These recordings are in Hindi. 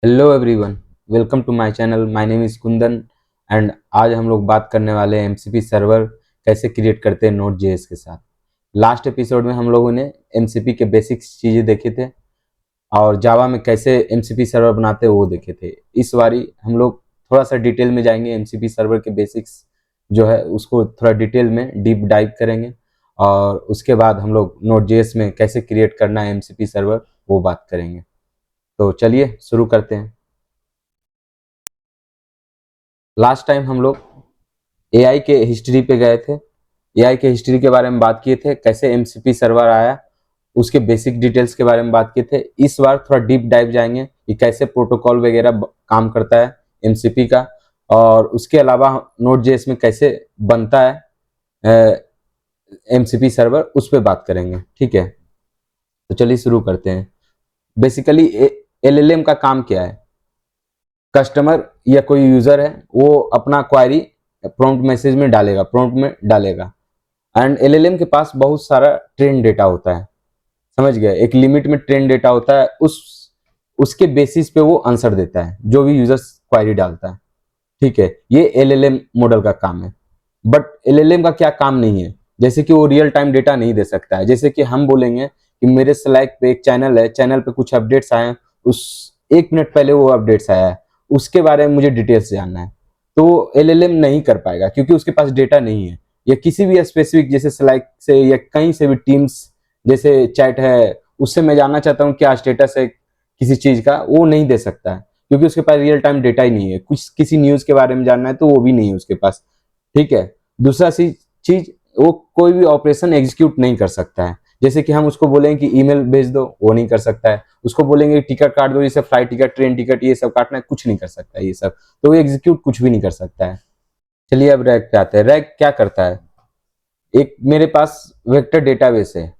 Hello everyone, welcome to my channel. My name is Kundan and आज हम लोग बात करने वाले हैं एमसीपी सर्वर कैसे क्रिएट करते हैं नोड जेएस के साथ। लास्ट एपिसोड में हम लोगों ने एमसीपी के बेसिक्स चीज़ें देखे थे और जावा में कैसे एमसीपी सर्वर बनाते हैं वो देखे थे। इस बारी हम लोग थोड़ा सा डिटेल में जाएंगे, एमसीपी सर्वर के बेसिक्स जो है उसको थोड़ा डिटेल में डीप डाइव करेंगे और उसके बाद हम लोग नोड जेएस में कैसे क्रिएट करना है एमसीपी सर्वर वो बात करेंगे। तो चलिए शुरू करते हैं। लास्ट टाइम हम लोग एआई के हिस्ट्री पे गए थे, एआई के हिस्ट्री के बारे में बात किए थे, कैसे एमसीपी सर्वर आया, उसके बेसिक डिटेल्स के बारे में बात किए थे। इस बार थोड़ा डीप डाइव जाएंगे कि कैसे प्रोटोकॉल वगैरह काम करता है एमसीपी का, और उसके अलावा नोड जेएस में कैसे बनता है एमसीपी सर्वर, उस पर बात करेंगे। ठीक है, तो चलिए शुरू करते हैं। बेसिकली एलएलएम का काम क्या है? कस्टमर या कोई यूजर है वो अपना क्वारी प्रॉम्प्ट मैसेज में डालेगा, प्रॉम्प्ट में डालेगा, एंड एलएलएम के पास बहुत सारा ट्रेन डेटा होता है। समझ गए? एक लिमिट में ट्रेन डेटा होता है, उसके बेसिस पे वो आंसर देता है जो भी यूजर क्वारी डालता है। ठीक है, ये एलएलएम मॉडल का काम है। बट एलएलएम का क्या काम नहीं है, जैसे कि वो रियल टाइम डेटा नहीं दे सकता है। जैसे कि हम बोलेंगे कि मेरे स्लैक पे एक चैनल है, चैनल पे कुछ अपडेट्स आए हैं, उस 1 मिनट पहले वो अपडेट्स आया है, उसके बारे में मुझे डिटेल्स जानना है, तो एलएलएम नहीं कर पाएगा क्योंकि उसके पास डेटा नहीं है। या किसी भी स्पेसिफिक जैसे स्लैक से या कहीं से भी टीम्स जैसे चैट है, उससे मैं जानना चाहता हूँ क्या स्टेटस है किसी चीज का, वो नहीं दे सकता है क्योंकि उसके पास रियल टाइम डेटा ही नहीं है। कुछ किसी न्यूज के बारे में जानना है तो वो भी नहीं है उसके पास। ठीक है, दूसरा चीज, वो कोई भी ऑपरेशन एग्जीक्यूट नहीं कर सकता है। जैसे कि हम उसको बोलेंगे कि ईमेल भेज दो, वो नहीं कर सकता है। उसको बोलेंगे टिकट काट दो, जैसे फ्लाइट टिकट, ट्रेन टिकट, ये सब काटना है, कुछ नहीं कर सकता है ये सब, तो वो एग्जीक्यूट कुछ भी नहीं कर सकता है। चलिए अब रैग पे आते हैं। रैग क्या करता है? एक मेरे पास वेक्टर डेटाबेस है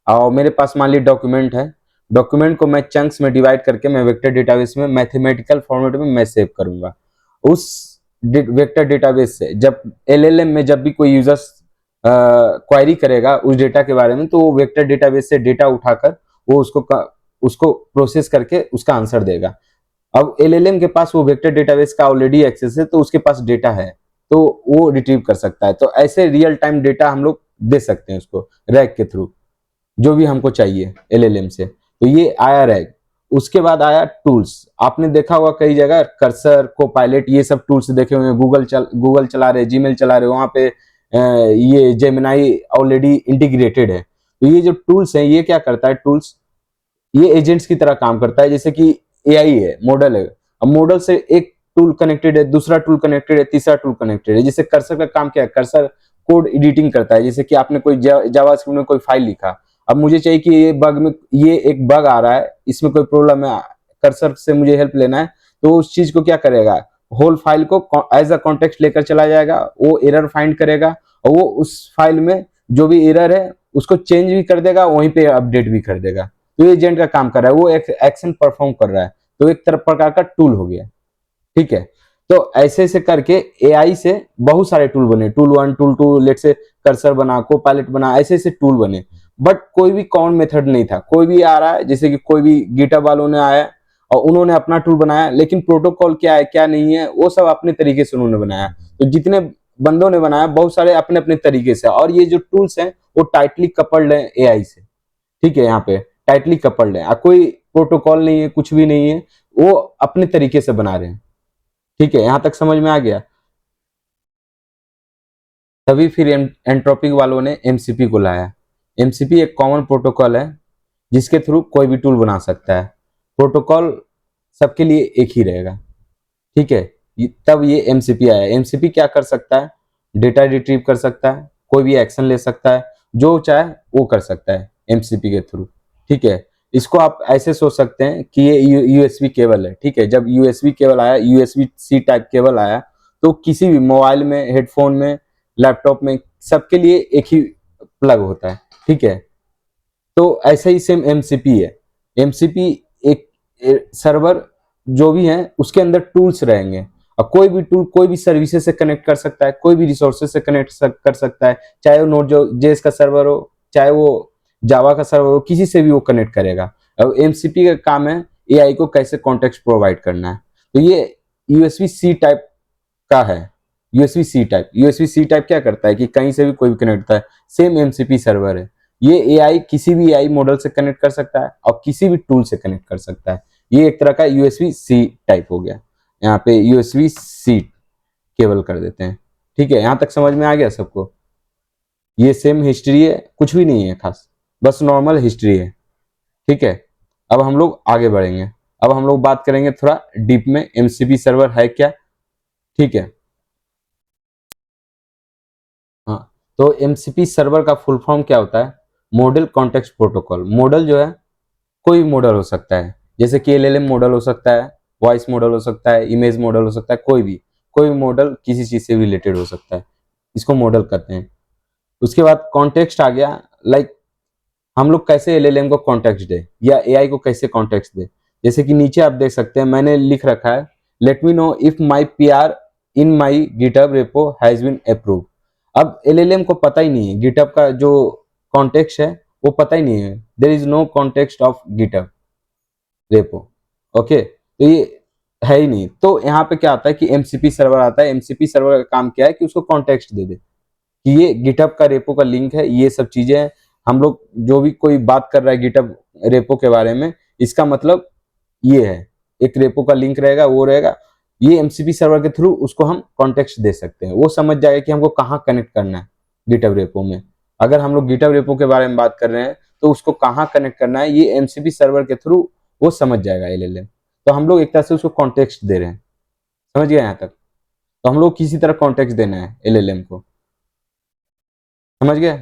और मेरे पास मान ली डॉक्यूमेंट है। डॉक्यूमेंट को मैं चंक्स में डिवाइड करके मैं वेक्टर डेटाबेस में मैथमेटिकल फॉर्मेट में मैं सेव करूंगा। उस वेक्टर डेटाबेस से जब एलएलएम में जब भी कोई यूजर्स क्वायरी करेगा उस डेटा के बारे में, तो वो वेक्टर डेटाबेस से डेटा उठाकर वो उसको प्रोसेस करके उसका आंसर देगा। अब एलएलएम के पास वो वेक्टर डेटाबेस का ऑलरेडी एक्सेस है, तो उसके पास डेटा है, तो वो रिट्रीव कर सकता है। तो ऐसे रियल टाइम डेटा हम लोग दे सकते हैं उसको रैग के थ्रू, जो भी हमको चाहिए एलएलएम से। तो ये आया रैग। उसके बाद आया टूल्स। आपने देखा होगा कई जगह कर्सर, कोपायलट, ये सब टूल्स देखे हुए हैं। गूगल चला रहे, जीमेल चला रहे, वहां पे ये जेमिनाई ऑलरेडी इंटीग्रेटेड है। तो ये जो टूल्स है, ये क्या करता है? टूल्स ये एजेंट्स की तरह काम करता है। जैसे कि एआई है, मॉडल है, अब मॉडल से एक टूल कनेक्टेड है, दूसरा टूल कनेक्टेड है, तीसरा टूल कनेक्टेड है। जैसे कर्सर का काम क्या है? कर्सर कोड एडिटिंग करता है। जैसे कि आपने कोई जावास्क्रिप्ट में कोई फाइल लिखा, अब मुझे चाहिए कि ये एक बग आ रहा है, इसमें कोई प्रॉब्लम है, कर्सर से मुझे हेल्प लेना है, तो उस चीज को क्या करेगा? होल फाइल को एज अ कॉन्टेक्स्ट लेकर चला जाएगा, वो एरर फाइंड करेगा और वो उस फाइल में जो भी एरर है उसको चेंज भी कर देगा, वहीं पे अपडेट भी कर देगा। तो ये एजेंट का काम कर रहा है, वो एक एक्शन परफॉर्म कर रहा है, तो एक तरह प्रकार का टूल हो गया। ठीक है, तो ऐसे ऐसे करके एआई से बहुत सारे टूल बने, टूल 1, टूल 2, लेट से कर्सर बना, को पायलट बना, ऐसे ऐसे टूल बने। बट कोई भी कॉमन मेथड नहीं था। कोई भी आ रहा है, जैसे कि कोई भी गिटहब वालों ने आया और उन्होंने अपना टूल बनाया, लेकिन प्रोटोकॉल क्या है क्या नहीं है वो सब अपने तरीके से उन्होंने बनाया। तो जितने बंदों ने बनाया, बहुत सारे अपने अपने तरीके से, और ये जो टूल्स हैं वो टाइटली कपल्ड है एआई से। ठीक है, यहाँ पे टाइटली कपल्ड है, कोई प्रोटोकॉल नहीं है, कुछ भी नहीं है, वो अपने तरीके से बना रहे हैं। ठीक है, यहां तक समझ में आ गया? तभी फिर एंट्रोपिक वालों ने एमसीपी को लाया। एमसीपी एक कॉमन प्रोटोकॉल है जिसके थ्रू कोई भी टूल बना सकता है। प्रोटोकॉल सबके लिए एक ही रहेगा। ठीक है, तब ये एमसीपी आया। एमसीपी क्या कर सकता है? डेटा रिट्रीव कर सकता है, कोई भी एक्शन ले सकता है, जो चाहे वो कर सकता है एमसीपी के थ्रू। ठीक है, इसको आप ऐसे सोच सकते हैं कि ये यूएसबी केबल है। ठीक है, जब यूएसबी केबल आया, यूएसबी सी टाइप केबल आया, तो किसी भी मोबाइल में, हेडफोन में, लैपटॉप में, सबके लिए एक ही प्लग होता है। ठीक है, तो ऐसे ही सेम एमसीपी है। एमसीपी एक सर्वर जो भी है उसके अंदर टूल्स रहेंगे, और कोई भी टूल कोई भी सर्विसेज से कनेक्ट कर सकता है, कोई भी रिसोर्सेज से कनेक्ट कर सकता है, चाहे वो नोड जो जेएस का सर्वर हो, चाहे वो जावा का सर्वर हो, किसी से भी वो कनेक्ट करेगा। अब एमसीपी का काम है एआई को कैसे कॉन्टेक्स्ट प्रोवाइड करना है। तो ये यूएसबी सी टाइप का है। यूएसबी सी टाइप क्या करता है कि कहीं से भी कोई भी कनेक्ट होता है, सेम एमसीपी सर्वर है। ये एआई किसी भी एआई मॉडल से कनेक्ट कर सकता है और किसी भी टूल से कनेक्ट कर सकता है। ये एक तरह का यूएसबी सी टाइप हो गया। यहाँ पे यूएसबी सी केबल कर देते हैं। ठीक है, यहाँ तक समझ में आ गया सबको। ये सेम हिस्ट्री है, कुछ भी नहीं है खास, बस नॉर्मल हिस्ट्री है। ठीक है, अब हम लोग आगे बढ़ेंगे। अब हम लोग बात करेंगे थोड़ा डीप में, एमसीपी सर्वर है क्या। ठीक है, हाँ, तो एमसीपी सर्वर का फुल फॉर्म क्या होता है? Model context protocol. मॉडल जो है कोई मॉडल हो सकता है, जैसे कि एलएलएम मॉडल हो सकता है, वॉइस मॉडल हो सकता है, इमेज मॉडल हो सकता है, कोई मॉडल किसी चीज से रिलेटेड हो सकता है, इसको मॉडल कहते हैं। उसके बाद कॉन्टेक्स्ट आ गया, लाइक हम लोग कैसे एलएलएम को कॉन्टेक्स्ट दे या एआई को कैसे कॉन्टेक्स्ट दे। जैसे कि नीचे आप देख सकते हैं, मैंने लिख रखा है, let me know if my PR in my GitHub repo has been approve. अब एलएलएम को पता ही नहीं है गिटहब का जो कॉन्टेक्स्ट है, वो पता ही नहीं है, there is no context of GitHub repo. Okay, तो ये है ही नहीं। तो यहाँ पे क्या आता है कि एमसीपी सर्वर आता है। एमसीपी सर्वर का काम क्या है कि उसको कॉन्टेक्स्ट दे दे कि ये गिटहब का रेपो का लिंक है, ये सब चीजें हैं। हम लोग जो भी कोई बात कर रहा है गिटहब रेपो के बारे में, इसका मतलब ये है, एक रेपो का लिंक रहेगा, वो रहेगा। ये एमसीपी सर्वर के थ्रू उसको हम कॉन्टेक्स्ट दे सकते हैं, वो समझ जाएगा कि हमको कहाँ कनेक्ट करना है गिटहब रेपो में। अगर हम लोग गिटहब रेपो के बारे में बात कर रहे हैं तो उसको कहाँ कनेक्ट करना है, ये एमसीपी सर्वर के थ्रू वो समझ जाएगा एलएलएम। तो हम लोग एक तरह से उसको कॉन्टेक्स्ट दे रहे हैं। समझ गए यहाँ तक? तो हम लोग किसी तरह कॉन्टेक्स्ट देना है एलएलएम को। समझ गए?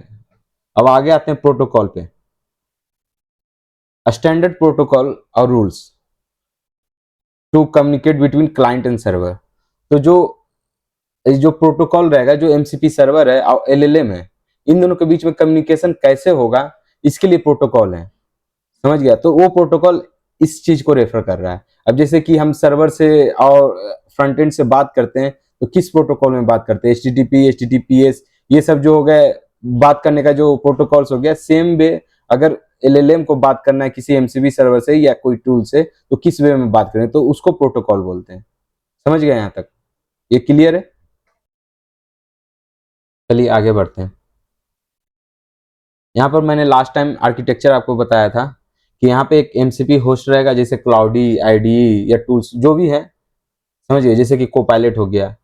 अब आगे आते हैं प्रोटोकॉल पे। स्टैंडर्ड प्रोटोकॉल और rules to communicate between client and server. तो जो प्रोटोकॉल रहेगा, जो एमसीपी सर्वर है और एलएलएम है, इन दोनों के बीच में कम्युनिकेशन कैसे होगा, इसके लिए प्रोटोकॉल है। समझ गया? तो वो प्रोटोकॉल इस चीज को रेफर कर रहा है। अब जैसे कि हम सर्वर से और फ्रंट एंड से बात करते हैं, तो किस प्रोटोकॉल में बात करते हैं? एचटीटीपी, एचटीटीपीएस, ये सब जो हो गए बात करने का जो प्रोटोकॉल्स हो गया। सेम वे अगर एलएलएम को बात करना है किसी एमसीबी सर्वर से या कोई टूल से, तो किस वे में बात करें, तो उसको प्रोटोकॉल बोलते हैं। समझ गए यहाँ तक? ये क्लियर है? चलिए आगे बढ़ते हैं। यहाँ पर मैंने लास्ट टाइम आर्किटेक्चर आपको बताया था कि यहाँ पे एक एमसीपी होस्ट रहेगा, जैसे क्लाउडी, आईडी या टूल्स जो भी है, समझिए, जैसे कि कोपायलट हो गया।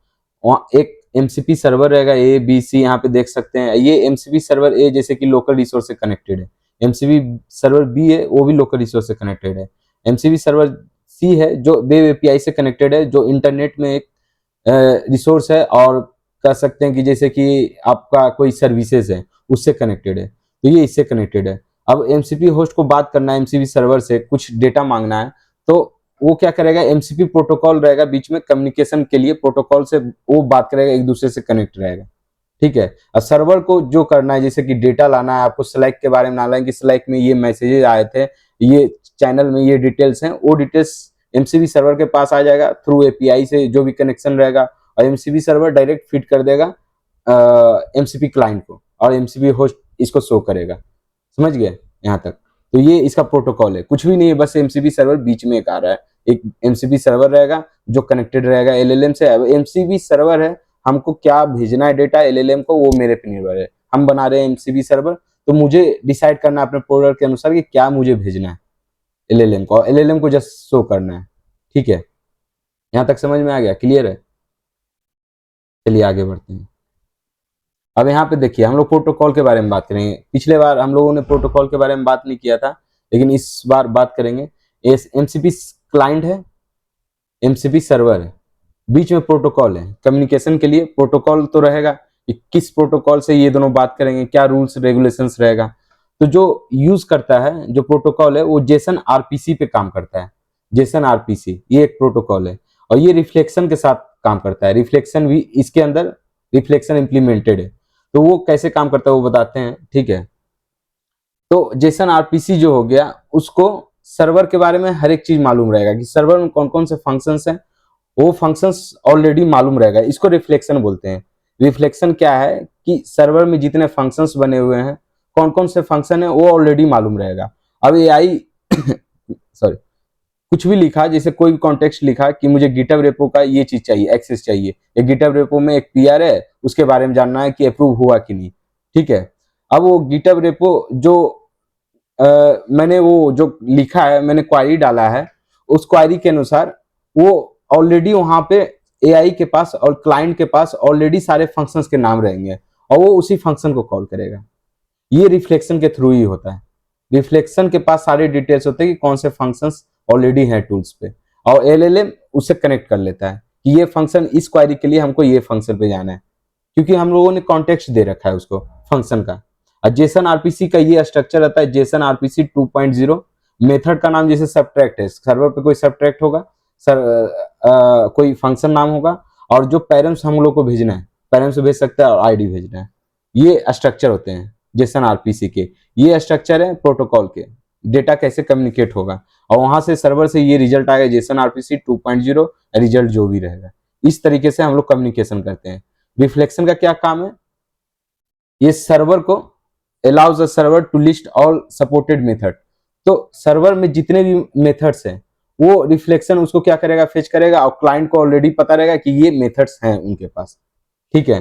वहाँ एक एमसीपी सर्वर रहेगा, ए बी सी, यहाँ पे देख सकते हैं। ये एमसीपी सर्वर ए जैसे कि लोकल रिसोर्स से कनेक्टेड है, एमसीपी सर्वर बी है वो भी लोकल रिसोर्स से कनेक्टेड है, एमसीपी सर्वर सी है जो वेब एपीआई से कनेक्टेड है, जो इंटरनेट में एक रिसोर्स है, और कह सकते हैं कि जैसे कि आपका कोई सर्विसेज है उससे कनेक्टेड है, तो ये इससे कनेक्टेड है। अब एमसीपी होस्ट को बात करना है एमसीपी सर्वर से, कुछ डेटा मांगना है, तो वो क्या करेगा, एमसीपी प्रोटोकॉल रहेगा बीच में कम्युनिकेशन के लिए, प्रोटोकॉल से वो बात करेगा, एक दूसरे से कनेक्ट रहेगा। ठीक है, और सर्वर को जो करना है, जैसे कि डेटा लाना है, आपको स्लैक के बारे में डालना है कि स्लैक में ये मैसेजेस आए थे, ये चैनल में ये डिटेल्स हैं, वो डिटेल्स एमसीबी सर्वर के पास आ जाएगा थ्रू एपीआई से, जो भी कनेक्शन रहेगा, और एमसीबी सर्वर डायरेक्ट फीड कर देगा एमसीबी क्लाइंट को, और एमसीबी होस्ट इसको शो करेगा। समझ गए यहाँ तक? तो ये इसका प्रोटोकॉल है, कुछ भी नहीं है, बस एमसीबी सर्वर बीच में एक आ रहा है। एक एमसीबी सर्वर रहेगा जो कनेक्टेड रहेगा एलएलएम से। अब एमसीबी सर्वर है, हमको क्या भेजना है डेटा एलएलएम को, वो मेरे पे निर्भर है। हम बना रहे हैं एमसीबी सर्वर, तो मुझे डिसाइड करना है अपने प्रोडक्ट के अनुसार कि क्या मुझे भेजना है एलएलएम को, एलएलएम को जस्ट शो करना है। ठीक है, यहाँ तक समझ में आ गया? क्लियर है? चलिए आगे बढ़ते हैं। अब यहाँ पे देखिए, हम लोग प्रोटोकॉल के बारे में बात करेंगे। पिछले बार हम लोगों ने प्रोटोकॉल के बारे में बात नहीं किया था, लेकिन इस बार बात करेंगे। एमसीपी क्लाइंट है, एमसीपी सर्वर है, बीच में प्रोटोकॉल है। कम्युनिकेशन के लिए प्रोटोकॉल तो रहेगा कि किस प्रोटोकॉल से ये दोनों बात करेंगे, क्या रूल्स रेगुलेशंस रहेगा। तो जो यूज करता है, जो प्रोटोकॉल है, वो जेसन आरपीसी पे काम करता है। जेसन आरपीसी ये एक प्रोटोकॉल है, और ये रिफ्लेक्शन के साथ काम करता है। रिफ्लेक्शन भी इसके अंदर, रिफ्लेक्शन इंप्लीमेंटेड है। तो वो कैसे काम करता है वो बताते हैं। ठीक है, तो जेसन आरपीसी जो हो गया, उसको सर्वर के बारे में हर एक चीज मालूम रहेगा कि सर्वर में कौन कौन से फंक्शंस हैं, वो फंक्शंस ऑलरेडी मालूम रहेगा। इसको रिफ्लेक्शन बोलते हैं। रिफ्लेक्शन क्या है कि सर्वर में जितने फंक्शंस बने हुए हैं, कौन कौन से फंक्शन है, वो ऑलरेडी मालूम रहेगा। अब एआई सॉरी कुछ भी लिखा, जैसे कोई भी कॉन्टेक्स्ट लिखा कि मुझे गिटहब रेपो का ये चीज चाहिए, एक्सेस चाहिए, या गिटहब रेपो में एक पीआर है उसके बारे में जानना है कि अप्रूव हुआ कि नहीं, ठीक है। अब वो गिटहब रेपो जो मैंने वो जो लिखा है, मैंने क्वारी डाला है, उस क्वारी के अनुसार वो ऑलरेडी वहां पे एआई के पास और क्लाइंट के पास ऑलरेडी सारे फंक्शंस के नाम रहेंगे और वो उसी फंक्शन को कॉल करेगा। ये रिफ्लेक्शन के थ्रू ही होता है। रिफ्लेक्शन के पास सारे डिटेल्स होते हैं कि कौन से फंक्शंस ऑलरेडी हैं टूल्स पे, और एलएलएम उससे कनेक्ट कर लेता है कि ये फंक्शन इस क्वेरी के लिए हमको ये फंक्शन पे जाना है, क्योंकि हम लोगों ने कॉन्टेक्स्ट दे रखा है उसको फंक्शन का। और जेसन आरपीसी का ये स्ट्रक्चर रहता है, जेसन आरपीसी 2.0। मेथड का नाम जैसे सब्ट्रैक्ट है, सर्वर पे कोई सब्ट्रैक्ट होगा, कोई फंक्शन नाम होगा, और जो पैरम्स हम लोग को भेजना है, पैरम्स भेज सकते हैं और आईडी भेजना है। ये स्ट्रक्चर होते हैं जेसन आरपीसी के। ये स्ट्रक्चर है प्रोटोकॉल के, डेटा कैसे कम्युनिकेट होगा, और वहां से सर्वर से ये रिजल्ट आएगा जेसन आरपीसी 2.0, रिजल्ट जो भी रहेगा। इस तरीके से हम लोग कम्युनिकेशन करते हैं। रिफ्लेक्शन का क्या काम है, ये सर्वर को allows the server to list all supported method. तो सर्वर में जितने भी मेथड्स हैं वो रिफ्लेक्शन उसको क्या करेगा, फेच करेगा, और क्लाइंट को ऑलरेडी पता रहेगा कि ये मेथड्स हैं उनके पास, ठीक है।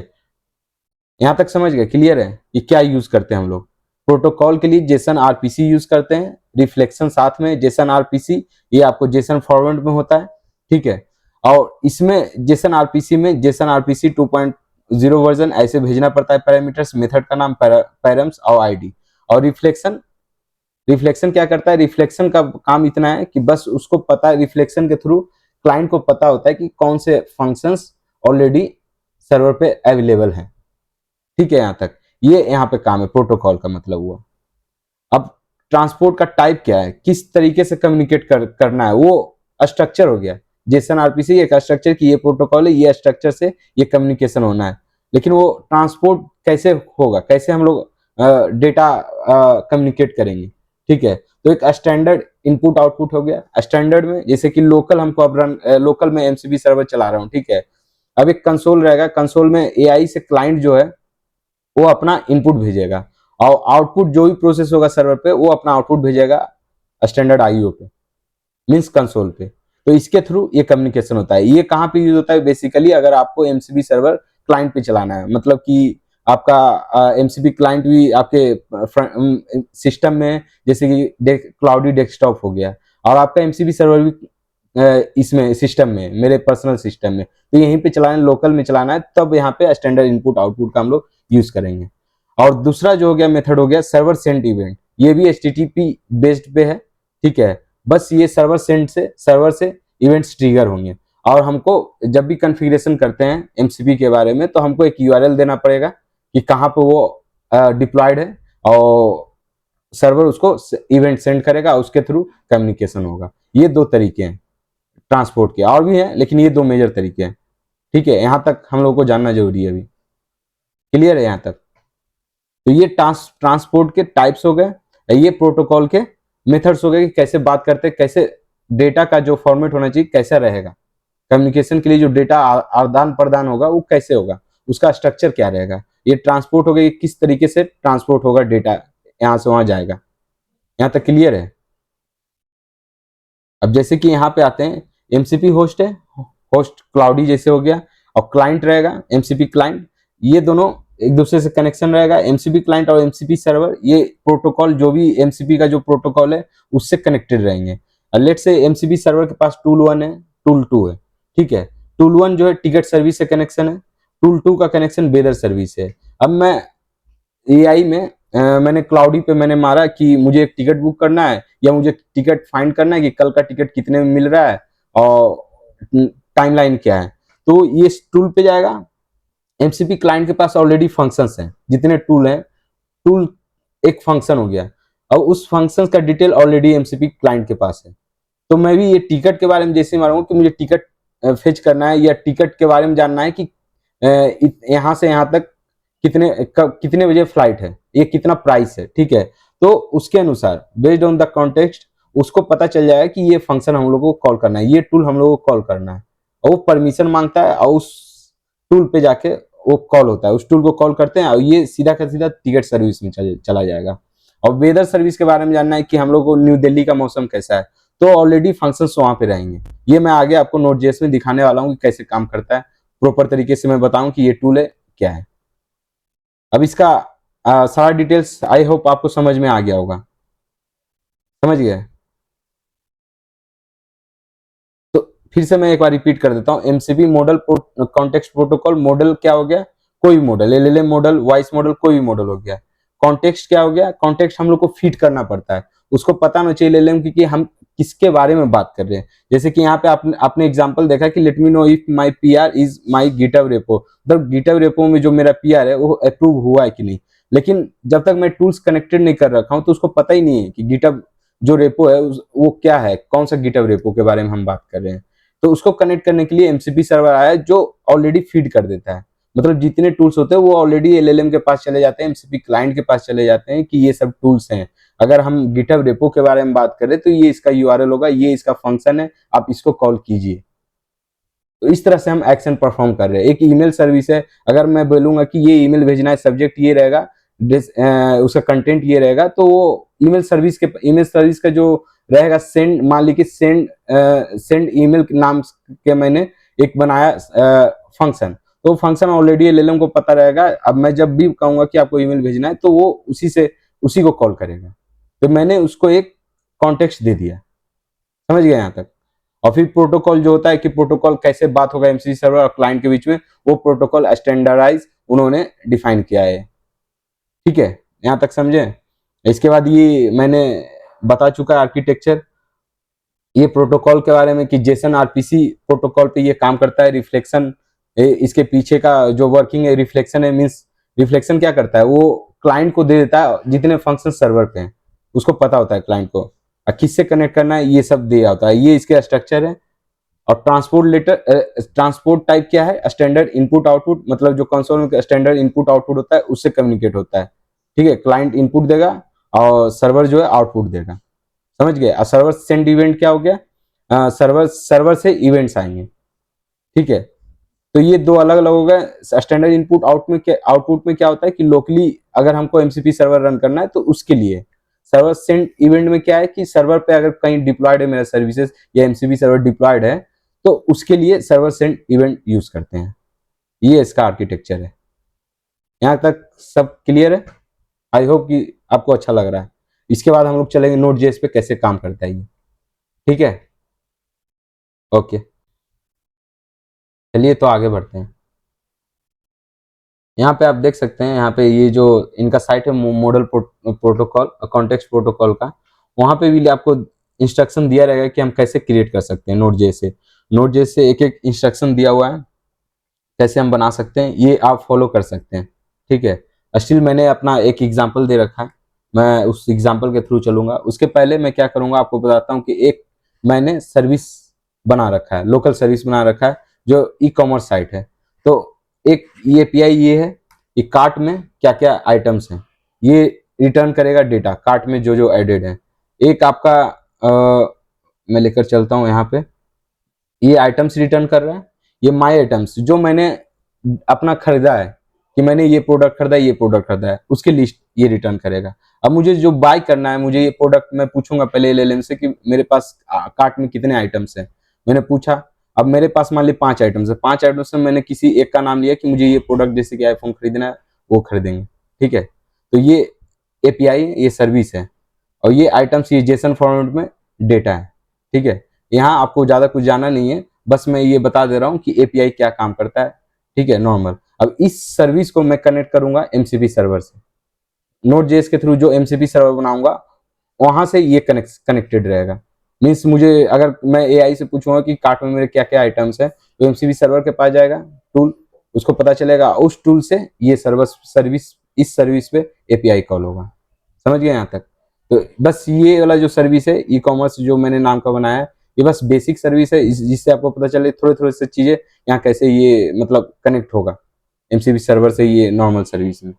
यहां तक समझ गए, क्लियर है। ये क्या यूज करते हैं हम लोग प्रोटोकॉल के लिए, जेसन आरपीसी यूज करते हैं, रिफ्लेक्शन साथ में जेसन आरपीसी, ये आपको जेसन फॉरवर्ड में होता है, ठीक है। और इसमें जेसन आरपीसी में जेसन आरपीसी 2.0 वर्जन ऐसे भेजना पड़ता है, पैरामीटर्स, मेथड का नाम, पैरम्स और आईडी। और रिफ्लेक्शन, रिफ्लेक्शन क्या करता है, रिफ्लेक्शन का काम इतना है कि बस उसको पता है, रिफ्लेक्शन के थ्रू क्लाइंट को पता होता है कि कौन से फंक्शंस ऑलरेडी सर्वर पे अवेलेबल हैं, ठीक है। यहाँ तक ये यहाँ पे काम है, प्रोटोकॉल का मतलब हुआ। अब ट्रांसपोर्ट का टाइप क्या है, किस तरीके से कम्युनिकेट करना है, वो स्ट्रक्चर हो गया। जेसन आरपीसी एक स्ट्रक्चर की ये प्रोटोकॉल है, ये स्ट्रक्चर से ये कम्युनिकेशन होना है। लेकिन वो ट्रांसपोर्ट कैसे होगा, कैसे हम लोग डेटा कम्युनिकेट करेंगे, ठीक है। तो एक स्टैंडर्ड इनपुट आउटपुट हो गया। स्टैंडर्ड में जैसे कि लोकल हमको अब लोकल में एमसीबी सर्वर चला रहा हूँ, ठीक है। अब एक कंसोल रहेगा, कंसोल में एआई से क्लाइंट जो है वो अपना इनपुट भेजेगा, और आउटपुट जो भी प्रोसेस होगा सर्वर पे वो अपना आउटपुट भेजेगा स्टैंडर्ड आईओ पे, मींस कंसोल पे। तो इसके थ्रू ये कम्युनिकेशन होता है। ये कहाँ पे यूज होता है बेसिकली, अगर आपको एमसीबी सर्वर क्लाइंट पे चलाना है, मतलब कि आपका एमसीबी क्लाइंट भी आपके सिस्टम में, जैसे कि क्लाउडी डेस्कटॉप हो गया, और आपका एमसीबी सर्वर भी इसमें सिस्टम में, मेरे पर्सनल सिस्टम में, तो यहीं पे चलाना है, लोकल में चलाना है, तब यहाँ पे स्टैंडर्ड इनपुट आउटपुट का हम लोग यूज करेंगे। और दूसरा जो हो गया मेथड हो गया सर्वर सेंट इवेंट। ये भी एचटीटीपी बेस्ड पे है, ठीक है। बस ये सर्वर सेंट से, सर्वर से इवेंट्स ट्रिगर होंगे, और हमको जब भी कॉन्फ़िगरेशन करते हैं एमसीबी के बारे में, तो हमको एक यूआरएल देना पड़ेगा कि कहाँ पे वो डिप्लॉयड है, और सर्वर उसको इवेंट सेंड करेगा, उसके थ्रू कम्युनिकेशन होगा। ये दो तरीके हैं ट्रांसपोर्ट के, और भी हैं लेकिन ये दो मेजर तरीके हैं, ठीक है। यहाँ तक हम लोग को जानना जरूरी है, अभी क्लियर है यहाँ तक। तो ये ट्रांसपोर्ट के टाइप्स हो गए, ये प्रोटोकॉल के मेथड्स हो गए कि कैसे बात करते हैं, कैसे डेटा का जो फॉर्मेट होना चाहिए कैसा रहेगा, कम्युनिकेशन के लिए जो डेटा आदान प्रदान होगा वो कैसे होगा, उसका स्ट्रक्चर क्या रहेगा। ये ट्रांसपोर्ट हो गया, किस तरीके से ट्रांसपोर्ट होगा, डेटा यहाँ से वहां जाएगा। यहाँ तक क्लियर है। अब जैसे कि यहाँ पे आते हैं, एमसीपी होस्ट है, होस्ट क्लाउडी जैसे हो गया, और क्लाइंट रहेगा एमसीपी क्लाइंट। ये दोनों एक दूसरे से कनेक्शन रहेगा, एमसीपी क्लाइंट और एमसीपी सर्वर, ये प्रोटोकॉल जो भी एमसीपी का जो प्रोटोकॉल है उससे कनेक्टेड रहेंगे। लेट से एमसीपी सर्वर के पास टूल 1 है, टूल 2 है, ठीक है। टूल 1 जो है टिकट सर्विस से कनेक्शन है, टूल 2 का कनेक्शन वेदर सर्विस है। अब मैं एआई में मैंने क्लाउडी पे मैंने मारा कि मुझे एक टिकट बुक करना है, या मुझे टिकट फाइंड करना है कि कल का टिकट कितने में मिल रहा है और टाइमलाइन क्या है। तो ये टूल पे जाएगा। एमसीपी क्लाइंट के पास ऑलरेडी फंक्शंस हैं, जितने टूल हैं, टूल एक फंक्शन हो गया, अब उस फंक्शन का डिटेल ऑलरेडी एमसीपी क्लाइंट के पास है। तो मैं भी ये टिकट के बारे में जैसे मारूंगा कि मुझे टिकट फेच करना है, या टिकट के बारे में जानना है कि यहाँ से यहाँ तक कितने बजे फ्लाइट है, ये कितना प्राइस है, ठीक है। तो उसके अनुसार बेस्ड ऑन द कॉन्टेक्स्ट उसको पता चल जाएगा कि ये फंक्शन हम लोगों को कॉल करना है, ये टूल हम लोगों को कॉल करना है, और वो परमिशन मांगता है, और उस टूल पे जाके वो कॉल होता है, उस टूल को कॉल करते हैं, और ये सीधा का सीधा टिकट सर्विस में चला जाएगा। और वेदर सर्विस के बारे में जानना है कि हम लोग को न्यू दिल्ली का मौसम कैसा है, तो ऑलरेडी फंक्शंस वहां पे रहेंगे। ये मैं आगे आपको Node.js में दिखाने वाला हूँ कि कैसे काम करता है, प्रॉपर तरीके से मैं बताऊं कि ये टूल है क्या है। अब इसका सारा डिटेल्स आई होप आपको समझ में आ गया होगा, समझ गए। तो फिर से मैं एक बार रिपीट कर देता हूँ, MCP model context protocol. Model क्या हो गया, कोई भी model, LLM model, voice model, कोई भी मॉडल हो गया। कॉन्टेक्स्ट क्या हो गया, कॉन्टेक्स्ट हम लोग को फिट करना पड़ता है, उसको पता होना चाहिए एलएलएम की कि हम किसके बारे में बात कर रहे हैं। जैसे कि यहाँ पे आपने एग्जांपल देखा कि late me know if my PR is my GitHub repo, मतलब गिटहब रेपो में जो मेरा पीआर है वो अप्रूव हुआ है कि नहीं। लेकिन जब तक मैं टूल्स कनेक्टेड नहीं कर रखा हूं तो उसको पता ही नहीं है कि गिटहब जो रेपो है वो क्या है, कौन सा गिटहब रेपो के बारे में हम बात कर रहे हैं। तो उसको कनेक्ट करने के लिए एमसीपी सर्वर आया है जो ऑलरेडी फीड कर देता है, मतलब जितने टूल्स होते हैं वो ऑलरेडी एलएलएम के पास चले जाते हैं, एमसीपी क्लाइंट के पास चले जाते हैं कि ये सब टूल्स हैं। अगर हम गिटहब रेपो के बारे में बात करें तो ये इसका यूआरएल होगा, ये इसका फंक्शन है, आप इसको कॉल कीजिए। तो इस तरह से हम एक्शन परफॉर्म कर रहे हैं। एक ईमेल सर्विस है, अगर मैं बोलूंगा कि ये ईमेल भेजना है, सब्जेक्ट ये रहेगा, उसका कंटेंट ये रहेगा, तो वो ईमेल सर्विस का जो रहेगा सेंड, मान लीजिए सेंड ईमेल नाम के मैंने एक बनाया फंक्शन, तो फंक्शन ऑलरेडी एलएलएम को पता रहेगा। अब मैं जब भी कहूंगा कि आपको ईमेल भेजना है तो वो उसी को कॉल करेगा। तो मैंने उसको एक कॉन्टेक्स्ट दे दिया, समझ गए यहाँ तक। और फिर प्रोटोकॉल जो होता है कि प्रोटोकॉल कैसे बात होगा एमसीपी सर्वर और क्लाइंट के बीच में, वो प्रोटोकॉल स्टैंडर्डाइज उन्होंने डिफाइन किया है। ठीक है, यहाँ तक समझे। इसके बाद ये मैंने बता चुका आर्किटेक्चर ये प्रोटोकॉल के बारे में कि जेसन आरपीसी प्रोटोकॉल पे ये काम करता है। रिफ्लेक्शन, इसके पीछे का जो वर्किंग है, रिफ्लेक्शन है, मीन्स रिफ्लेक्शन क्या करता है, वो क्लाइंट को दे देता है जितने फंक्शन सर्वर पे हैं, उसको पता होता है क्लाइंट को किससे कनेक्ट करना है, ये सब दिया होता है। ये इसके स्ट्रक्चर है। और ट्रांसपोर्ट टाइप क्या है, स्टैंडर्ड इनपुट आउटपुट, मतलब जो कंसोल में स्टैंडर्ड इनपुट आउटपुट होता है उससे कम्युनिकेट होता है। ठीक है, क्लाइंट इनपुट देगा और सर्वर जो है आउटपुट देगा, समझ गए। और सर्वर सेंड इवेंट क्या हो गया, सर्वर से इवेंट्स आएंगे। ठीक है, तो ये दो अलग अलग हो गए। स्टैंडर्ड इनपुट आउटपुट में क्या होता है कि लोकली अगर हमको एमसीपी सर्वर रन करना है तो उसके लिए। सर्वर सेंड इवेंट में क्या है कि सर्वर पे अगर कहीं डिप्लॉयड है मेरा सर्विसेज या एमसीपी सर्वर डिप्लॉयड है तो उसके लिए सर्वर सेंड इवेंट यूज करते हैं। ये इसका आर्किटेक्चर है। यहाँ तक सब क्लियर है, आई होप कि आपको अच्छा लग रहा है। इसके बाद हम लोग चलेंगे Node.js पे कैसे काम करता है ये। ठीक है, ओके, चलिए तो आगे बढ़ते हैं। यहाँ पे आप देख सकते हैं, यहाँ पे ये जो इनका साइट है मॉडल प्रोटोकॉल कॉन्टेक्स्ट प्रोटोकॉल का, वहां पे भी आपको इंस्ट्रक्शन दिया रहेगा कि हम कैसे क्रिएट कर सकते हैं Node.js से एक एक इंस्ट्रक्शन दिया हुआ है कैसे हम बना सकते हैं, ये आप फॉलो कर सकते हैं। ठीक है, स्टिल मैंने अपना एक एग्जाम्पल दे रखा है, मैं उस एग्जाम्पल के थ्रू चलूंगा। उसके पहले मैं क्या करूंगा आपको बताता हूँ कि एक मैंने सर्विस बना रखा है, लोकल सर्विस बना रखा है जो ई कॉमर्स साइट है। तो एक ये एपीआई ये है कि कार्ट में क्या क्या आइटम्स हैं, ये रिटर्न करेगा डेटा कार्ट में जो जो एडेड है। एक आपका मैं लेकर चलता हूँ यहाँ पे, ये आइटम्स रिटर्न कर रहा है। ये माई आइटम्स जो मैंने अपना खरीदा है कि मैंने ये प्रोडक्ट खरीदा है, ये प्रोडक्ट खरीदा है, उसकी लिस्ट ये रिटर्न करेगा। अब मुझे जो बाय करना है, मुझे ये प्रोडक्ट मैं पूछूंगा पहले एलएलएम से कि मेरे पास कार्ट में कितने आइटम्स है। मैंने पूछा, अब मेरे पास मान ली 5 आइटम्स है, 5 आइटम्स में मैंने किसी एक का नाम लिया कि मुझे ये प्रोडक्ट जैसे कि आईफोन खरीदना है, वो खरीदेंगे। ठीक है, तो ये एपीआई ये सर्विस है और ये आइटम्स ये जेसन फॉर्मेट में डेटा है। ठीक है, यहाँ आपको ज्यादा कुछ जानना नहीं है, बस मैं ये बता दे रहा हूँ कि एपीआई क्या काम करता है। ठीक है, नॉर्मल। अब इस सर्विस को मैं कनेक्ट करूंगा एमसीपी सर्वर से, Node.js के थ्रू जो एमसीपी सर्वर बनाऊंगा वहां से ये कनेक्टेड रहेगा। मीन्स मुझे अगर मैं एआई से पूछूंगा कि कार्ट में मेरे क्या क्या आइटम्स है, तो एमसीपी सर्वर के पास जाएगा टूल, उसको पता चलेगा, उस टूल से ये सर्विस इस सर्विस पे एपीआई कॉल होगा। समझ गए यहाँ तक। तो बस ये वाला जो सर्विस है ई कॉमर्स जो मैंने नाम का बनाया है, ये बस बेसिक सर्विस है जिससे आपको पता चले थोड़े थोड़े से चीजें यहाँ कैसे ये मतलब कनेक्ट होगा एमसीपी सर्वर से ये नॉर्मल सर्विस में।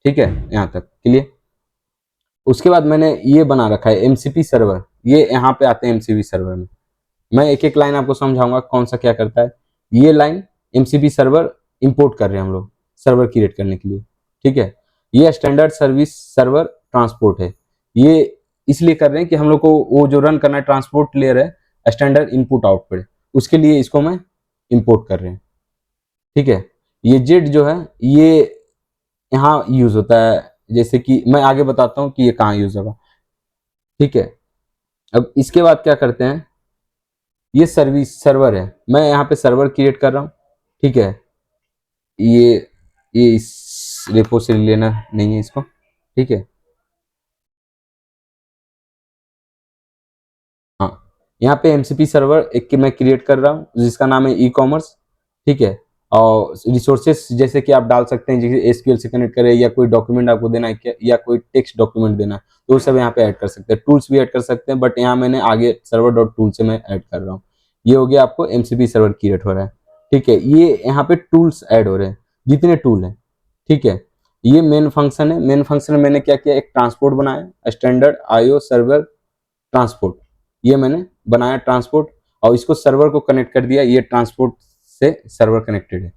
ठीक है, यहाँ तक क्लियर। उसके बाद मैंने ये बना रखा है एमसीपी सर्वर, ये यहाँ पे आते हैं एमसीपी सर्वर में। मैं एक एक लाइन आपको समझाऊंगा कौन सा क्या करता है। ये लाइन एमसीपी सर्वर इंपोर्ट कर रहे हैं हम लोग सर्वर क्रिएट करने के लिए। ठीक है, ये स्टैंडर्ड सर्विस सर्वर ट्रांसपोर्ट है। ये इसलिए कर रहे हैं कि हम लोग को वो जो रन करना है ट्रांसपोर्ट लेयर है स्टैंडर्ड इनपुट आउटपुट, उसके लिए इसको मैं इंपोर्ट कर रहे हैं। ठीक है, ये जेड जो है ये यहाँ यूज होता है, जैसे कि मैं आगे बताता हूँ कि ये कहाँ यूज होगा। ठीक है, अब इसके बाद क्या करते हैं, ये सर्विस सर्वर है, मैं यहाँ पे सर्वर क्रिएट कर रहा हूँ। ठीक है, ये ये इस रेपो से लेना नहीं है इसको। ठीक है, हाँ, यहाँ पे एमसीपी सर्वर एक की मैं क्रिएट कर रहा हूँ जिसका नाम है ई कॉमर्स। ठीक है, और रिसोर्सेस जैसे कि आप डाल सकते हैं, जैसे एसक्यूएल से कनेक्ट करें या कोई डॉक्यूमेंट आपको देना है क्या, या कोई टेक्स्ट डॉक्यूमेंट देना है, तो वो सब यहाँ पे ऐड कर सकते हैं। टूल्स भी ऐड कर सकते हैं, बट यहाँ मैंने आगे सर्वर डॉट टूल से मैं ऐड कर रहा हूँ। ये हो गया, आपको एमसीपी सर्वर क्रिएट हो रहा है। ठीक है, ये यहाँ पे टूल्स ऐड हो रहे हैं, जितने टूल हैं। ठीक है, ये मेन फंक्शन है। मेन फंक्शन में मैंने क्या किया, एक ट्रांसपोर्ट बनाया, स्टैंडर्ड आईओ सर्वर ट्रांसपोर्ट, ये मैंने बनाया ट्रांसपोर्ट, और इसको सर्वर को कनेक्ट कर दिया। ये ट्रांसपोर्ट से सर्वर कनेक्टेड है,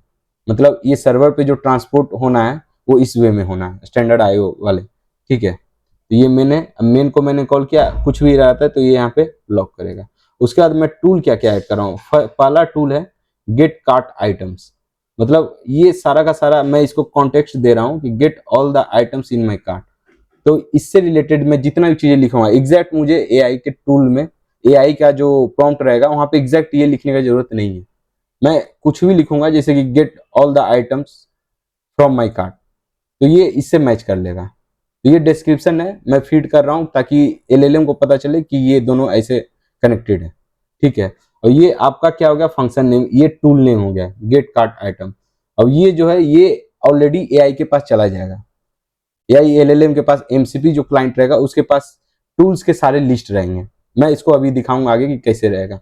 मतलब ये सर्वर पे जो ट्रांसपोर्ट होना है वो इस वे में होना है, स्टैंडर्ड आईओ वाले। ठीक है, तो ये मेन को मैंने कॉल किया, कुछ भी रहता है तो ये यहाँ पे लॉक करेगा। उसके बाद मैं टूल क्या क्या ऐड कर रहा हूँ, पहला टूल है गेट कार्ट आइटम्स, मतलब ये सारा का सारा मैं इसको कॉन्टेक्स्ट दे रहा हूँ कि get all the items in my cart. तो इससे रिलेटेड मैं जितना भी चीजें लिखूंगा एग्जैक्ट, मुझे एआई के टूल में एआई का जो प्रॉम्प्ट रहेगा वहां पे एग्जैक्ट ये लिखने की जरूरत नहीं है। मैं कुछ भी लिखूंगा जैसे कि get all the items from my cart, तो ये इससे मैच कर लेगा। तो ये डिस्क्रिप्शन है, मैं फीड कर रहा हूँ ताकि एलएलएम को पता चले कि ये दोनों ऐसे कनेक्टेड है। ठीक है, और ये आपका क्या हो गया, फंक्शन नेम, ये टूल नेम हो गया गेट कार्ट आइटम। अब ये जो है ये ऑलरेडी एआई के पास चला जाएगा, एआई एलएलएम के पास एमसीपी जो क्लाइंट रहेगा उसके पास टूल्स के सारे लिस्ट रहेंगे। मैं इसको अभी दिखाऊंगा आगे कि कैसे रहेगा।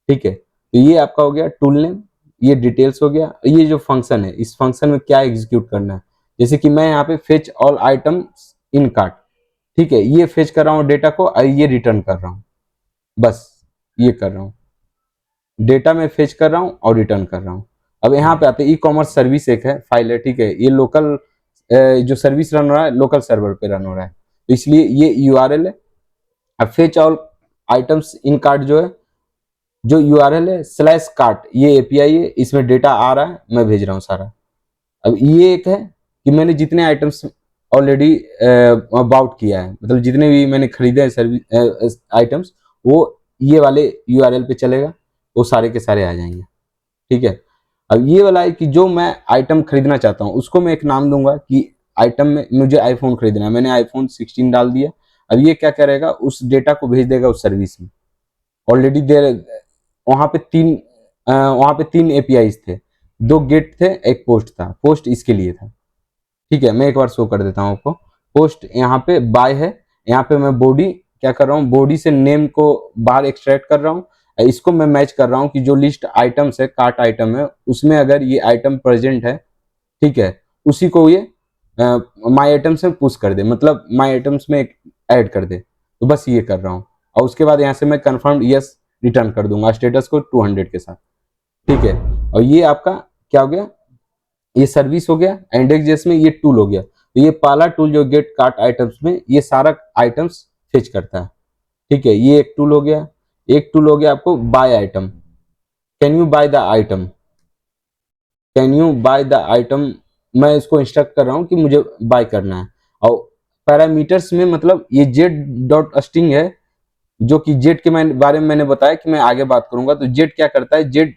ठीक है, तो ये आपका हो गया टूल नेम, ये डिटेल्स हो गया। ये जो फंक्शन है, इस फंक्शन में क्या एग्जीक्यूट करना है, जैसे कि मैं यहाँ पे fetch all items in cart. ठीक है, ये फेच कर रहा हूँ डेटा को और ये रिटर्न कर रहा हूँ, बस ये कर रहा हूँ, डेटा में फेच कर रहा हूँ और रिटर्न कर रहा हूँ। अब यहाँ पे आते हैं, ई कॉमर्स सर्विस एक है फाइल है। ठीक है, ये लोकल जो सर्विस रन हो रहा है लोकल सर्वर पे रन हो रहा है, तो इसलिए ये यूआरएल है। अब fetch all items in cart जो है, जो यूआरएल है स्लैश कार्ट, ये एपीआई है, इसमें डेटा आ रहा है, मैं भेज रहा हूँ सारा। अब ये एक है कि मैंने जितने आइटम्स ऑलरेडी बाउट किया है, मतलब जितने भी मैंने खरीदे हैं सर्विस आइटम्स, वो ये वाले यूआरएल पे चलेगा, वो सारे के सारे आ जाएंगे। ठीक है, अब ये वाला है कि जो मैं आइटम खरीदना चाहता हूँ उसको मैं एक नाम दूंगा कि आइटम में मुझे आईफोन खरीदना है, मैंने आईफोन 16 डाल दिया। अब ये क्या करेगा, उस डेटा को भेज देगा उस सर्विस में। ऑलरेडी देर वहां पे तीन वहां पे तीन एपीआईज थे, दो गेट थे, एक पोस्ट था, पोस्ट इसके लिए था। ठीक है, मैं एक बार शो कर देता हूँ आपको। पोस्ट यहाँ पे बाय है, यहाँ पे मैं बॉडी क्या कर रहा हूँ, बॉडी से नेम को बाहर एक्सट्रैक्ट कर रहा हूँ, इसको मैं मैच कर रहा हूँ कि जो लिस्ट आइटम्स है, कार्ट आइटम है, उसमें अगर ये आइटम प्रेजेंट है, ठीक है, उसी को ये माई आइटम्स में पुश कर दे, मतलब माई आइटम्स में ऐड कर दे। तो बस ये कर रहा हूँ, और उसके बाद यहाँ से मैं कंफर्म यस रिटर्न कर दूंगा स्टेटस को 200 के साथ। ठीक है, और ये आपका क्या हो गया, ये सर्विस हो गया, इंडेक्स में ये टूल हो गया। तो ये पहला टूल जो गेट कार्ट आइटम्स में ये सारा आइटम्स फेच करता है। ठीक है, ये एक टूल हो गया। एक टूल हो गया आपको by item, can you by the item, can you by the item, मैं इसको इंस्ट्रक्ट कर रहा हूँ कि मुझे बाय करना है। और पैरामीटर्स में मतलब ये जेड डॉट स्ट्रिंग है, जो कि जेड के बारे में मैंने बताया कि मैं आगे बात करूंगा। तो जेड क्या करता है, जेड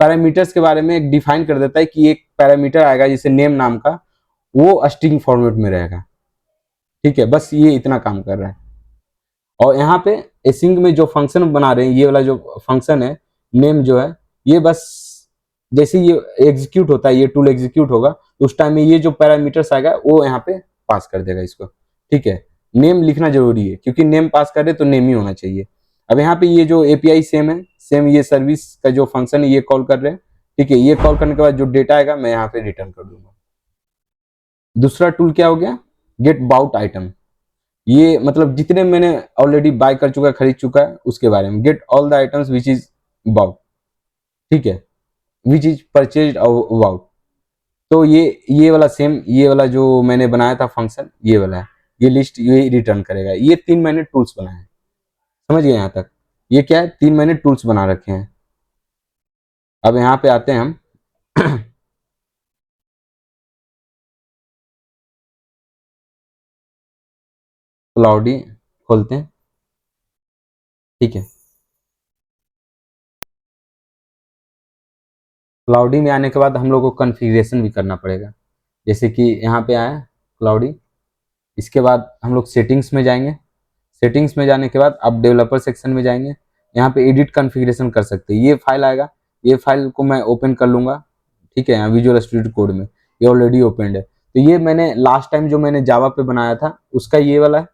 पैरामीटर्स के बारे में एक डिफाइन कर देता है कि एक पैरामीटर आएगा जैसे नेम नाम का, वो स्ट्रिंग फॉर्मेट में रहेगा। ठीक है, बस ये इतना काम कर रहा है। और यहाँ पे एसिंग में जो फंक्शन बना रहे हैं, ये वाला जो फंक्शन है नेम जो है, ये बस जैसे ये एग्जीक्यूट होता है, ये टूल एग्जीक्यूट होगा तो उस टाइम में ये जो पैरामीटर्स आएगा वो यहाँ पे पास कर देगा इसको। ठीक है, नेम लिखना जरूरी है क्योंकि नेम पास कर रहे तो नेम ही होना चाहिए। अब यहाँ पे ये जो एपीआई सेम है, सेम ये सर्विस का जो फंक्शन है ये कॉल कर रहे हैं। ठीक है, ये कॉल करने के बाद जो डेटा आएगा मैं यहाँ पे रिटर्न कर दूंगा। दूसरा टूल क्या हो गया, गेट बाउट आइटम, ये मतलब जितने मैंने ऑलरेडी बाय कर चुका है, खरीद चुका है, उसके बारे में get all the items which is bought. ठीक है, विच इज परचेज अबाउट। तो ये वाला सेम, ये वाला जो मैंने बनाया था फंक्शन, ये वाला है। ये लिस्ट ये रिटर्न करेगा। ये 3 मैंने टूल्स बनाए हैं, समझ गए यहाँ तक। ये क्या है, 3 मैंने टूल्स बना रखे हैं। अब यहाँ पे आते हैं हम क्लाउडी खोलते हैं, ठीक है। क्लाउडी में आने के बाद हम लोग को कॉन्फ़िगरेशन भी करना पड़ेगा। जैसे कि यहाँ पे आया क्लाउडी, इसके बाद हम लोग सेटिंग्स में जाएंगे। सेटिंग्स में जाने के बाद अब डेवलपर सेक्शन में जाएंगे। यहाँ पे एडिट कॉन्फ़िगरेशन कर सकते हैं। ये फाइल आएगा, ये फाइल को मैं ओपन कर लूँगा, ठीक है। यहाँ विजुअल स्टूडियो कोड में ये ऑलरेडी ओपनड है। तो ये मैंने लास्ट टाइम जो मैंने जावा पे बनाया था उसका ये वाला है,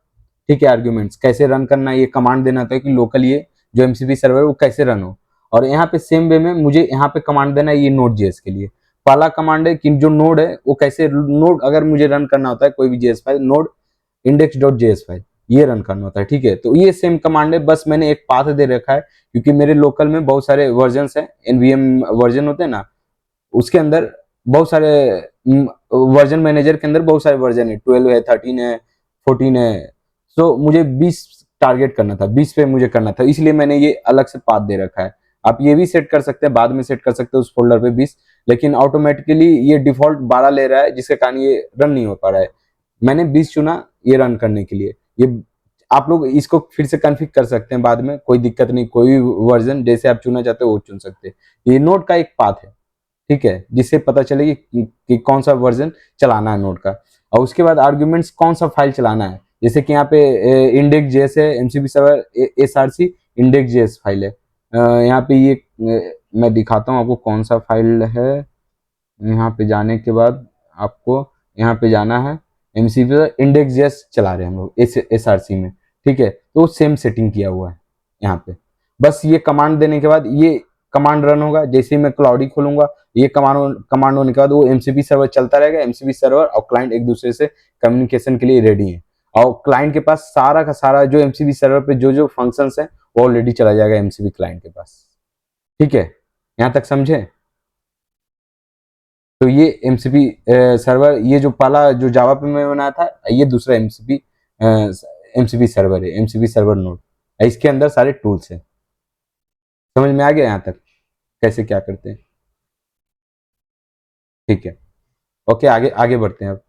ठीक है। आर्ग्यूमेंट्स कैसे रन करना है, ये कमांड देना था कि लोकल ये जो एमसीपी सर्वर है वो कैसे रन हो। और यहाँ पे सेम वे में मुझे यहाँ पे कमांड देना है ये नोड जेएस के लिए। पहला कमांड है कि जो नोड है वो कैसे, नोड अगर मुझे रन करना होता है कोई भी JS file, node index dot JS file ये रन करना होता है, ठीक है। तो ये सेम कमांड है, बस मैंने एक पाथ दे रखा है क्योंकि मेरे लोकल में बहुत सारे वर्जन है, एनवीएम वर्जन होते हैं ना, उसके अंदर बहुत सारे वर्जन मैनेजर के अंदर बहुत सारे वर्जन है, 12 है, 13 है, 14 है। सो मुझे 20 टारगेट करना था, 20 पे मुझे करना था, इसलिए मैंने ये अलग से पाथ दे रखा है। आप ये भी सेट कर सकते हैं, बाद में सेट कर सकते हैं उस फोल्डर पे 20, लेकिन ऑटोमेटिकली ये डिफॉल्ट 12 ले रहा है जिसके कारण ये रन नहीं हो पा रहा है। मैंने 20 चुना ये रन करने के लिए। ये आप लोग इसको फिर से कन्फिग कर सकते हैं बाद में, कोई दिक्कत नहीं, कोई वर्जन जैसे आप चुनना चाहते हो वो चुन सकते हैं। ये नोड का एक पाथ है, ठीक है, जिससे पता चले कि कौन सा वर्जन चलाना है नोड का। और उसके बाद आर्ग्यूमेंट्स कौन सा फाइल चलाना है, जैसे कि यहाँ पे इंडेक्स जेएस है, MCB server SRC index JS file है। यहाँ पे ये मैं दिखाता हूँ आपको कौन सा फाइल है। यहाँ पे जाने के बाद आपको यहाँ पे जाना है, एमसीबी इंडेक्स जेएस चला रहे हैं हम लोग एसआरसी में, ठीक है। तो सेम सेटिंग किया हुआ है यहाँ पे। बस ये कमांड देने के बाद ये कमांड रन होगा। जैसे ही मैं क्लाउडी खोलूंगा, ये कमांड होने के बाद वो एमसीबी सर्वर चलता रहेगा। एमसीबी सर्वर और क्लाइंट एक दूसरे से कम्युनिकेशन के लिए रेडी है, और क्लाइंट के पास सारा का सारा जो एमसीबी सर्वर पे जो जो फंक्शंस है वो ऑलरेडी चला जाएगा एमसीबी क्लाइंट के पास, ठीक है। यहाँ तक समझे। तो ये एमसीपी सर्वर, ये जो पहला जो जावा पे मैं बनाया था, ये दूसरा एमसीपी सर्वर है, एमसीपी सर्वर नोड। इसके अंदर सारे टूल्स हैं। समझ में आ गया यहाँ तक कैसे क्या करते हैं, ठीक है। ओके, आगे आगे बढ़ते हैं अब।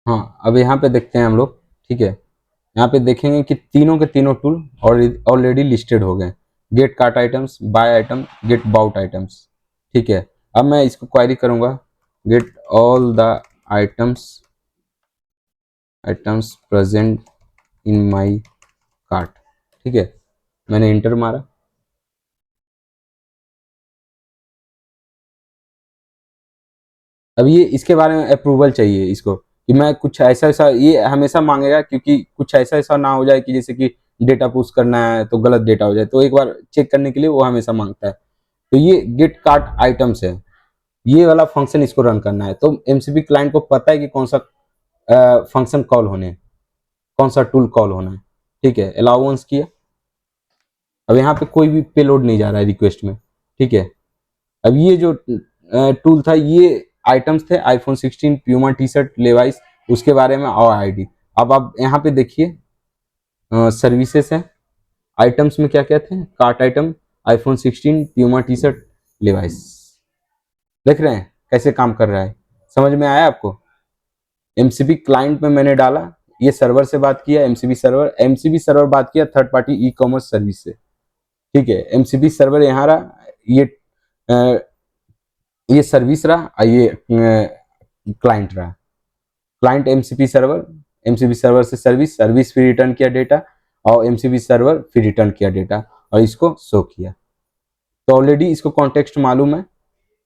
हाँ, अब यहाँ पे देखते हैं हम लोग, ठीक है। यहाँ पे देखेंगे कि तीनों के तीनों टूल ऑलरेडी लिस्टेड हो गए। Get cart items, buy item, get bought items, ठीक है। अब मैं इसको क्वेरी करूंगा, get all the items present in my cart, ठीक है। मैंने इंटर मारा। अब ये इसके बारे में अप्रूवल चाहिए इसको कि मैं कुछ ऐसा ऐसा, ये हमेशा मांगेगा क्योंकि कुछ ऐसा ऐसा ना हो जाए कि जैसे कि डेटा पुश करना है तो गलत डेटा हो जाए, तो एक बार चेक करने के लिए वो हमेशा मांगता है। तो ये गेट कार्ट आइटम्स है, ये वाला फंक्शन इसको रन करना है। तो एमसीपी क्लाइंट को पता है कि कौन सा फंक्शन कॉल होने हैं, कौन सा टूल कॉल होना है, ठीक है। अलाउंस किया। अब यहाँ पे कोई भी पेलोड नहीं जा रहा है रिक्वेस्ट में, ठीक है। अब ये जो टूल था, ये आइटम्स थे iPhone 16, Puma T shirt, Levi's, उसके बारे में और आईडी। अब आप यहाँ पे देखिए सर्विसेज है, आइटम्स में क्या क्या थे, cart item, iPhone 16, Puma T shirt, Levi's. देख रहे हैं कैसे काम कर रहा है, समझ में आया आपको। एमसीबी क्लाइंट में मैंने डाला, ये सर्वर से बात किया, एमसीबी सर्वर बात किया third party e commerce service से, ठीक है। एमसीबी सर्वर यहाँ रहा, ये सर्विस रहा और ये क्लाइंट रहा। क्लाइंट एमसीबी सर्वर से सर्विस फिर रिटर्न किया डेटा, और एमसीबी सर्वर फिर रिटर्न किया डेटा और इसको शो किया। तो ऑलरेडी इसको कॉन्टेक्स्ट मालूम है,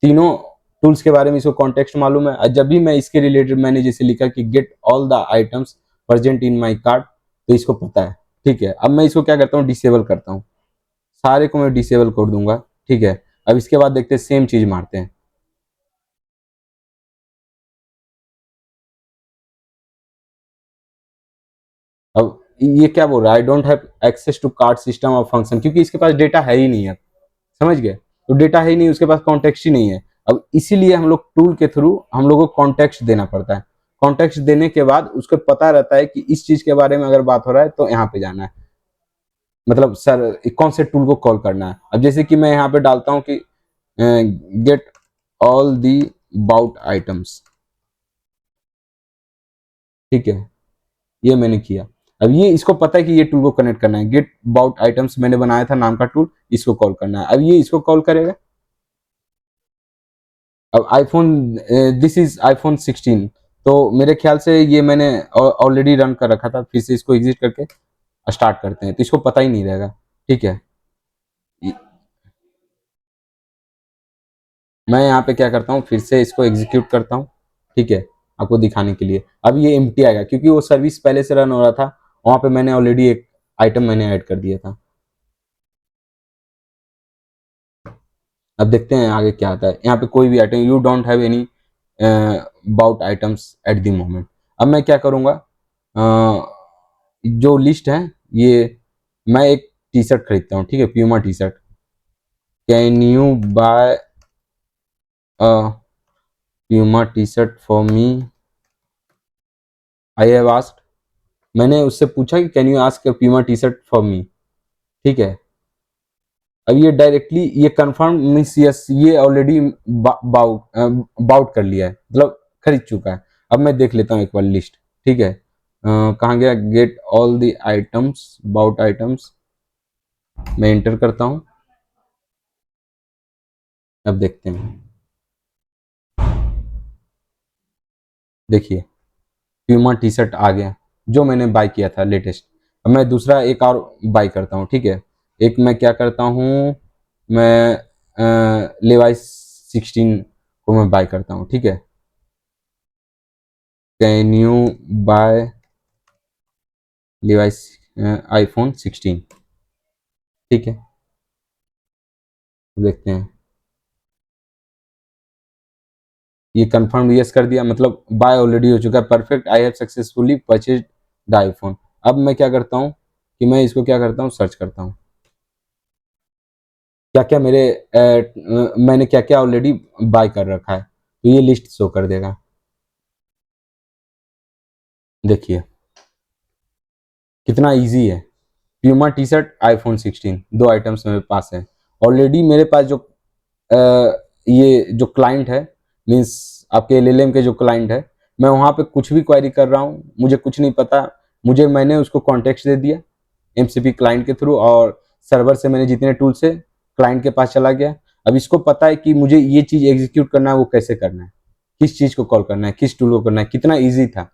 तीनों टूल्स के बारे में इसको कॉन्टेक्स्ट मालूम है। जब भी मैं इसके रिलेटेड मैंने जैसे लिखा कि get all the items present in my cart, तो इसको पता है, ठीक है। अब मैं इसको क्या करता हूँ, डिसेबल करता हूँ, सारे को मैं डिसेबल कर दूंगा, ठीक है। अब इसके बाद देखते हैं, सेम चीज मारते हैं। अब ये क्या बोल रहा है, I don't have access to card system और फंक्शन, क्योंकि इसके पास डेटा है ही नहीं है, समझ गए। तो डेटा है ही नहीं, उसके पास कॉन्टेक्स्ट ही नहीं है। अब इसीलिए हम लोग टूल के थ्रू हम लोग को कॉन्टेक्स्ट देना पड़ता है। कॉन्टेक्स्ट देने के बाद उसको पता रहता है कि इस चीज के बारे में अगर बात हो रहा है तो यहाँ पे जाना है, मतलब सर कौन से टूल को कॉल करना है। अब जैसे कि मैं यहाँ पे डालता हूँ कि get all the bought items, ठीक है, ये मैंने किया। अब ये इसको पता है कि ये टूल को कनेक्ट करना है, गेट बाउट आइटम्स मैंने बनाया था नाम का टूल, इसको कॉल करना है। अब ये इसको कॉल करेगा। अब आईफोन, दिस इज आईफोन 16, तो मेरे ख्याल से ये मैंने ऑलरेडी रन कर रखा था। फिर से इसको एग्जिट करके स्टार्ट करते हैं तो इसको पता ही नहीं रहेगा, ठीक है। मैं यहाँ पे क्या करता हूँ, फिर से इसको एग्जीक्यूट करता हूँ, ठीक है, आपको दिखाने के लिए। अब ये एम्प्टी आएगा क्योंकि वो सर्विस पहले से रन हो रहा था, वहां पे मैंने ऑलरेडी एक आइटम मैंने ऐड कर दिया था। अब देखते हैं आगे क्या आता है। यहाँ पे कोई भी item, you don't have any bought items at the moment. अब मैं क्या करूँगा, जो लिस्ट है ये, मैं एक टी शर्ट खरीदता हूँ, ठीक है, Puma T shirt. Can you buy Puma T shirt for me, I have asked. मैंने उससे पूछा कि can you ask Puma T shirt for me, ठीक है। अब ये डायरेक्टली ये कंफर्म मीन्स यस, ये ऑलरेडी बाउट कर लिया है, मतलब खरीद चुका है। अब मैं देख लेता हूँ एक बार लिस्ट, ठीक है। कहाँ गया, get all the items, bought items, मैं एंटर करता हूँ। अब देखते हैं, देखिए प्यूमा टी शर्ट आ गया जो मैंने बाय किया था लेटेस्ट। अब मैं दूसरा एक और बाय करता हूँ, ठीक है। एक मैं क्या करता हूँ, मैं लेवाइस 16 को मैं बाय करता हूँ, ठीक है। Can you buy Levi's iPhone 16, ठीक है। देखते हैं, ये कंफर्म यस कर दिया, मतलब बाय ऑलरेडी हो चुका है। Perfect, I have successfully purchase the iPhone. अब मैं क्या करता हूँ कि मैं इसको क्या करता हूँ, सर्च करता हूँ क्या क्या मेरे मैंने क्या क्या ऑलरेडी बाय कर रखा है, तो ये लिस्ट शो कर देगा। देखिए कितना इजी है। प्यूमा टी शर्ट, आईफोन 16, दो आइटम्स मेरे पास है ऑलरेडी। मेरे पास जो ये जो क्लाइंट है, मीन्स आपके एलएलएम के जो क्लाइंट है, मैं वहाँ पे कुछ भी क्वेरी कर रहा हूँ, मुझे कुछ नहीं पता, मैंने उसको कॉन्टेक्स्ट दे दिया एमसीपी क्लाइंट के थ्रू, और सर्वर से मैंने जितने टूल्स है क्लाइंट के पास चला गया। अब इसको पता है कि मुझे ये चीज एग्जीक्यूट करना है, वो कैसे करना है, किस चीज को कॉल करना है, किस टूल को करना है। कितना ईजी था,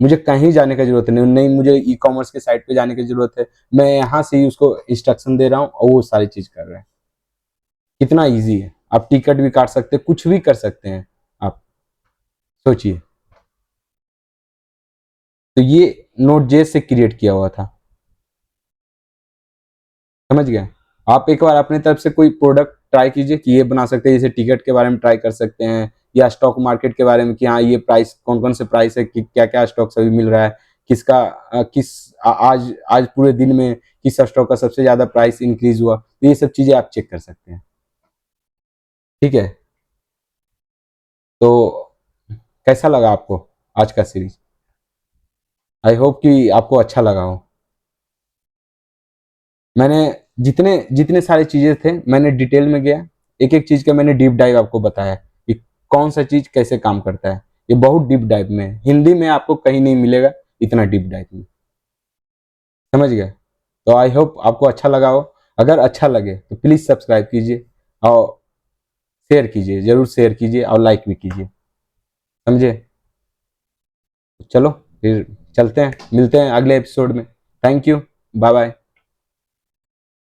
मुझे कहीं जाने की जरूरत नहीं मुझे ई कॉमर्स के साइट पे जाने की जरूरत है, मैं यहाँ से ही उसको इंस्ट्रक्शन दे रहा हूँ और वो सारी चीज कर रहा है। कितना इजी है, आप टिकट भी काट सकते हैं, कुछ भी कर सकते हैं आप, सोचिए। तो ये नोट जे से क्रिएट किया हुआ था, समझ गए। आप एक बार अपने तरफ से कोई प्रोडक्ट ट्राई कीजिए कि ये बना सकते हैं, जैसे टिकट के बारे में ट्राई कर सकते हैं, या स्टॉक मार्केट के बारे में कि हाँ ये प्राइस कौन कौन से प्राइस है, कि क्या क्या स्टॉक अभी मिल रहा है, किसका आज आज पूरे दिन में किस स्टॉक का सबसे ज्यादा प्राइस इंक्रीज हुआ, तो ये सब चीजें आप चेक कर सकते हैं, ठीक है। तो कैसा लगा आपको आज का सीरीज, आई होप कि आपको अच्छा लगा हो। मैंने जितने जितने सारे चीजें थे मैंने डिटेल में गया, एक एक चीज का मैंने डीप डाइव आपको बताया कि कौन सा चीज कैसे काम करता है। ये बहुत डीप डाइव में है, हिंदी में आपको कहीं नहीं मिलेगा इतना डीप डाइव में, समझ गए। तो आई होप आपको अच्छा लगा हो। अगर अच्छा लगे तो प्लीज सब्सक्राइब कीजिए और शेयर कीजिए, जरूर शेयर कीजिए और लाइक भी कीजिए, समझे। चलो फिर चलते हैं, मिलते हैं अगले एपिसोड में। Thank you, bye bye.